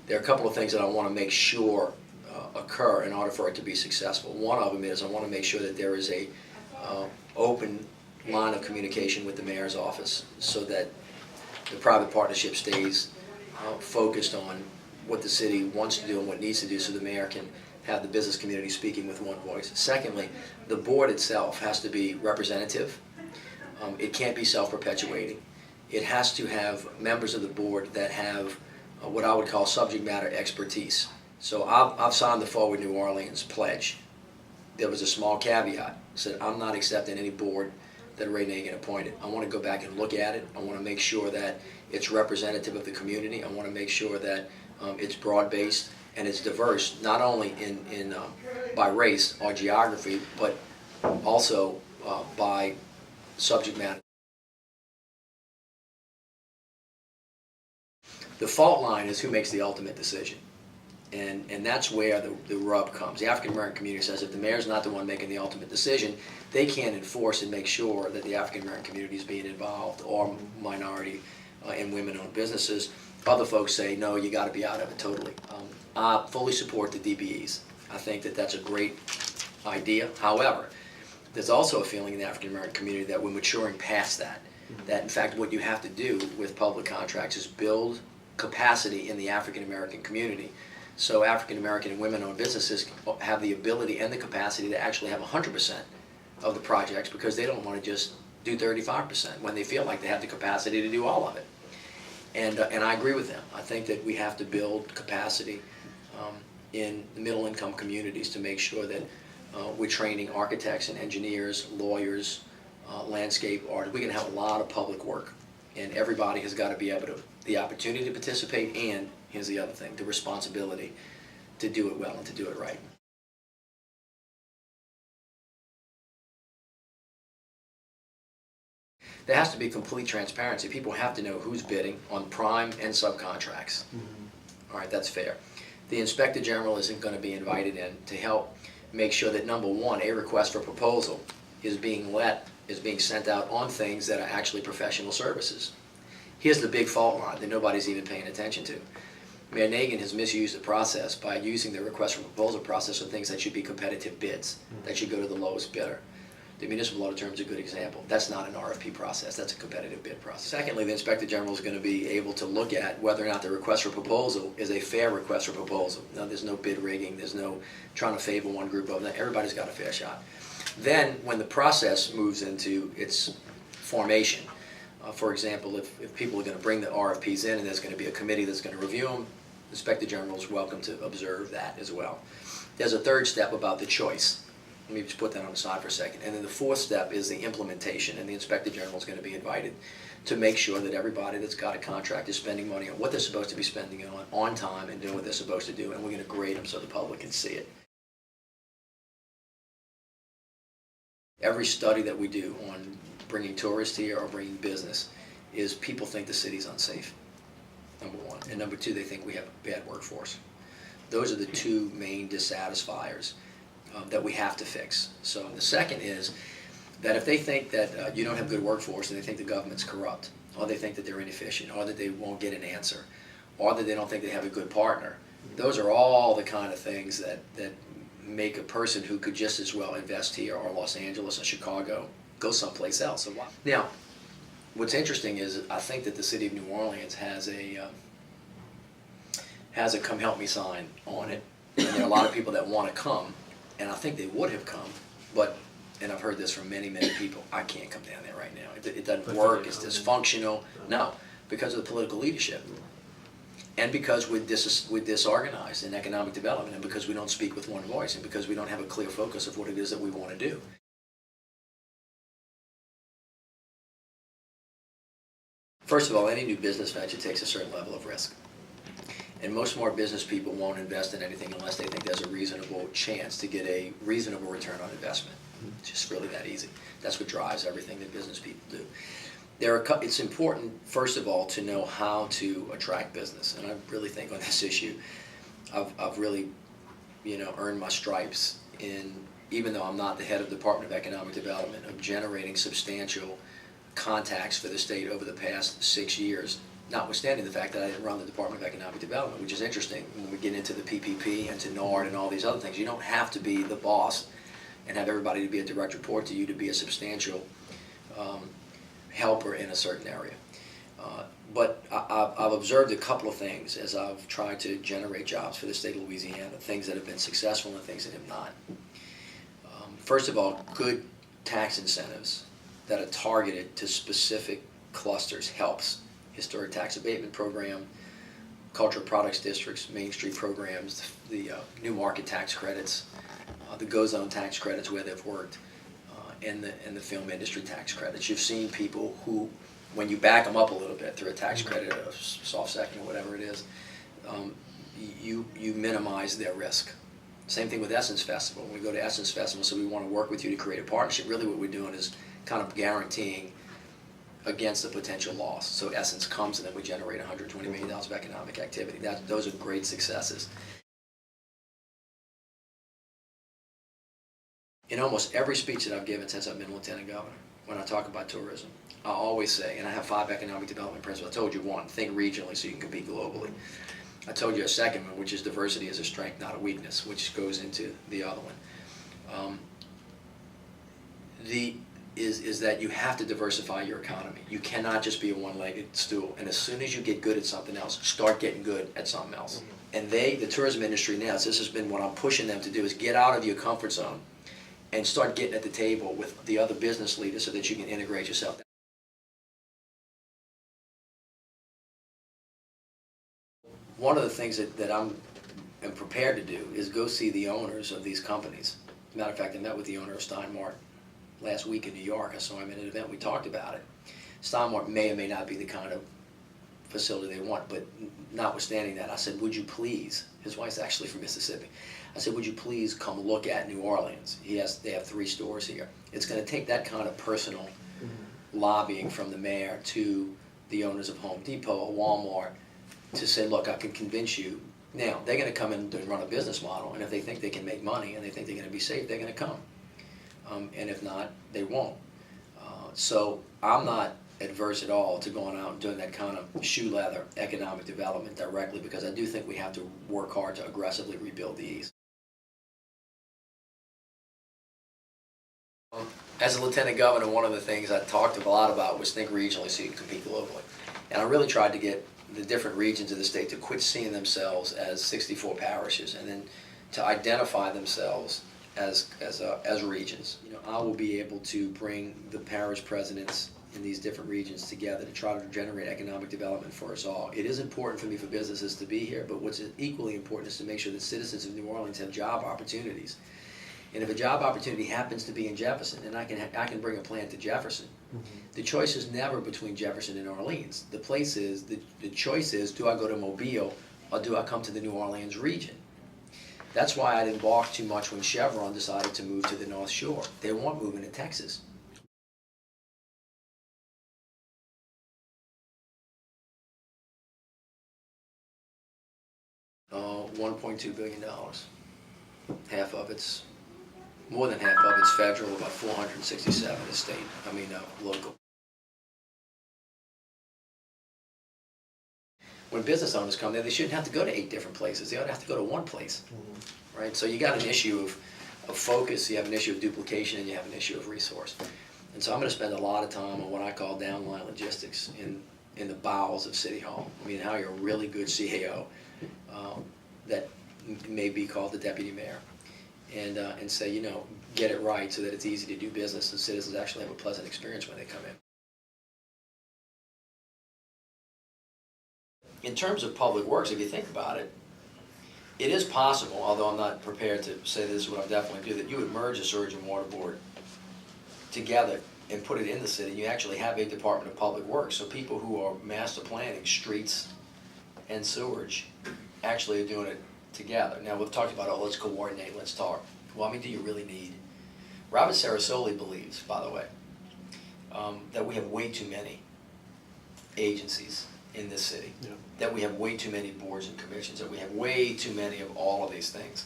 there are a couple of things that I want to make sure occur in order for it to be successful. One of them is I want to make sure that there is a open line of communication with the mayor's office so that the private partnership stays focused on what the city wants to do and what needs to do so the mayor can have the business community speaking with one voice. Secondly, the board itself has to be representative. It can't be self-perpetuating. It has to have members of the board that have what I would call subject matter expertise. So I've signed the Forward New Orleans pledge. There was a small caveat. Said I'm not accepting any board that Ray Nagin appointed. I want to go back and look at it. I want to make sure that it's representative of the community. I want to make sure that it's broad-based and it's diverse, not only by race or geography, but also by subject matter. The fault line is who makes the ultimate decision. And that's where the rub comes. The African American community says if the mayor's not the one making the ultimate decision, they can't enforce and make sure that the African American community is being involved, or minority and women-owned businesses. Other folks say, no, you got to be out of it totally. I fully support the DBEs. I think that that's a great idea. However, there's also a feeling in the African American community that we're maturing past that. That in fact what you have to do with public contracts is build capacity in the African American community. So African American and women-owned businesses have the ability and the capacity to actually have 100% of the projects, because they don't want to just do 35% when they feel like they have the capacity to do all of it. And I agree with them. I think that we have to build capacity in the middle-income communities to make sure that we're training architects and engineers, lawyers, landscape artists. We're going to have a lot of public work, and everybody has got to be able to the opportunity to participate, and here's the other thing, the responsibility to do it well and to do it right. There has to be complete transparency. People have to know who's bidding on prime and subcontracts. All right, that's fair. The Inspector General isn't going to be invited in to help make sure that, number one, a request for proposal is being sent out on things that are actually professional services. Here's the big fault line that nobody's even paying attention to. Mayor Nagin has misused the process by using the request for proposal process on things that should be competitive bids, that should go to the lowest bidder. The municipal auditorium is a good example. That's not an RFP process, that's a competitive bid process. Secondly, the Inspector General is going to be able to look at whether or not the request for proposal is a fair request for proposal. Now, there's no bid rigging, there's no trying to favor one group over them. Everybody's got a fair shot. Then, when the process moves into its formation, for example, if people are going to bring the RFPs in and there's going to be a committee that's going to review them, the Inspector General is welcome to observe that as well. There's a third step about the choice. Let me just put that on the side for a second. And then the fourth step is the implementation, and the Inspector General is going to be invited to make sure that everybody that's got a contract is spending money on what they're supposed to be spending on time, and doing what they're supposed to do, and we're going to grade them so the public can see it. Every study that we do on bringing tourists here or bringing business is people think the city's unsafe, number one. And number two, they think we have a bad workforce. Those are the two main dissatisfiers that we have to fix. So the second is that if they think that you don't have good workforce, and they think the government's corrupt, or they think that they're inefficient, or that they won't get an answer, or that they don't think they have a good partner, those are all the kind of things that make a person who could just as well invest here, or Los Angeles or Chicago, go someplace else. So now, what's interesting is I think that the city of New Orleans has a come help me sign on it, and there are a lot of people that want to come, and I think they would have come, but, and I've heard this from many people, I can't come down there right now. It doesn't work, it's dysfunctional. No, because of the political leadership. And because we're disorganized in economic development, and because we don't speak with one voice, and because we don't have a clear focus of what it is that we want to do. First of all, any new business venture takes a certain level of risk. And most smart business people won't invest in anything unless they think there's a reasonable chance to get a reasonable return on investment. It's just really that easy. That's what drives everything that business people do. It's important, first of all, to know how to attract business. And I really think on this issue, I've really, earned my stripes in, even though I'm not the head of the Department of Economic Development, of generating substantial contacts for the state over the past 6 years notwithstanding the fact that I didn't run the Department of Economic Development, which is interesting when we get into the PPP and to NARD and all these other things. You don't have to be the boss and have everybody to be a direct report to you to be a substantial helper in a certain area. But I've observed a couple of things as I've tried to generate jobs for the state of Louisiana, things that have been successful and things that have not. First of all, good tax incentives that are targeted to specific clusters helps. Historic tax abatement program, cultural products districts, Main Street programs, the new market tax credits, the go-zone tax credits where they've worked, and the film industry tax credits. You've seen people who, when you back them up a little bit through a tax credit, a soft second or whatever it is, you minimize their risk. Same thing with Essence Festival. When we go to Essence Festival, so we want to work with you to create a partnership. Really what we're doing is kind of guaranteeing against a potential loss. So Essence comes and then we generate $120 million of economic activity. Those are great successes. In almost every speech that I've given since I've been Lieutenant Governor, when I talk about tourism, I always say, and I have 5 economic development principles. I told you one, think regionally so you can compete globally. I told you a second one, which is diversity is a strength, not a weakness, which goes into the other one. Is that you have to diversify your economy. You cannot just be a one-legged stool. And as soon as you get good at something else, start getting good at something else. And the tourism industry now, so this has been what I'm pushing them to do, is get out of your comfort zone and start getting at the table with the other business leaders so that you can integrate yourself. One of the things that I'm prepared to do is go see the owners of these companies. As a matter of fact, I met with the owner of Steinmart last week in New York. I saw him at an event. We talked about it. Steinmart may or may not be the kind of facility they want, but notwithstanding that, I said, would you please, his wife's actually from Mississippi, I said, would you please come look at New Orleans? They have 3 stores here. It's going to take that kind of personal lobbying from the mayor to the owners of Home Depot or Walmart to say, look, I can convince you. Now, they're going to come in and run a business model, and if they think they can make money and they think they're going to be safe, they're going to come. And if not, they won't. So I'm not adverse at all to going out and doing that kind of shoe leather economic development directly, because I do think we have to work hard to aggressively rebuild the East. As a Lieutenant Governor, one of the things I talked a lot about was think regionally so you can compete globally. And I really tried to get the different regions of the state to quit seeing themselves as 64 parishes and then to identify themselves as regions. You know, I will be able to bring the parish presidents in these different regions together to try to generate economic development for us all. It is important for me for businesses to be here, but what's equally important is to make sure that citizens of New Orleans have job opportunities. And if a job opportunity happens to be in Jefferson, and I can bring a plant to Jefferson, the choice is never between Jefferson and Orleans. The choice is, do I go to Mobile or do I come to the New Orleans region? That's why I didn't balk too much when Chevron decided to move to the North Shore. They weren't moving to Texas. $1.2 billion. More than half of it's federal, about 467 is state, local. When business owners come there, they shouldn't have to go to 8 different places. They ought to have to go to one place, right? So you got an issue of focus, you have an issue of duplication, and you have an issue of resource. And so I'm going to spend a lot of time on what I call downline logistics in the bowels of City Hall. I mean, how you're a really good CAO that may be called the deputy mayor. And say, you know, get it right so that it's easy to do business and citizens actually have a pleasant experience when they come in. In terms of public works, if you think about it, it is possible, although I'm not prepared to say this is what I'm definitely do, that you would merge a sewage and water board together and put it in the city. You actually have a Department of Public Works, so people who are master planning streets and sewage actually are doing it together. Now we've talked about, oh, let's coordinate, let's talk. Well, I mean, do you really need? Robert Sarasoli believes, by the way, that we have way too many agencies in this city, that we have way too many boards and commissions, that we have way too many of all of these things.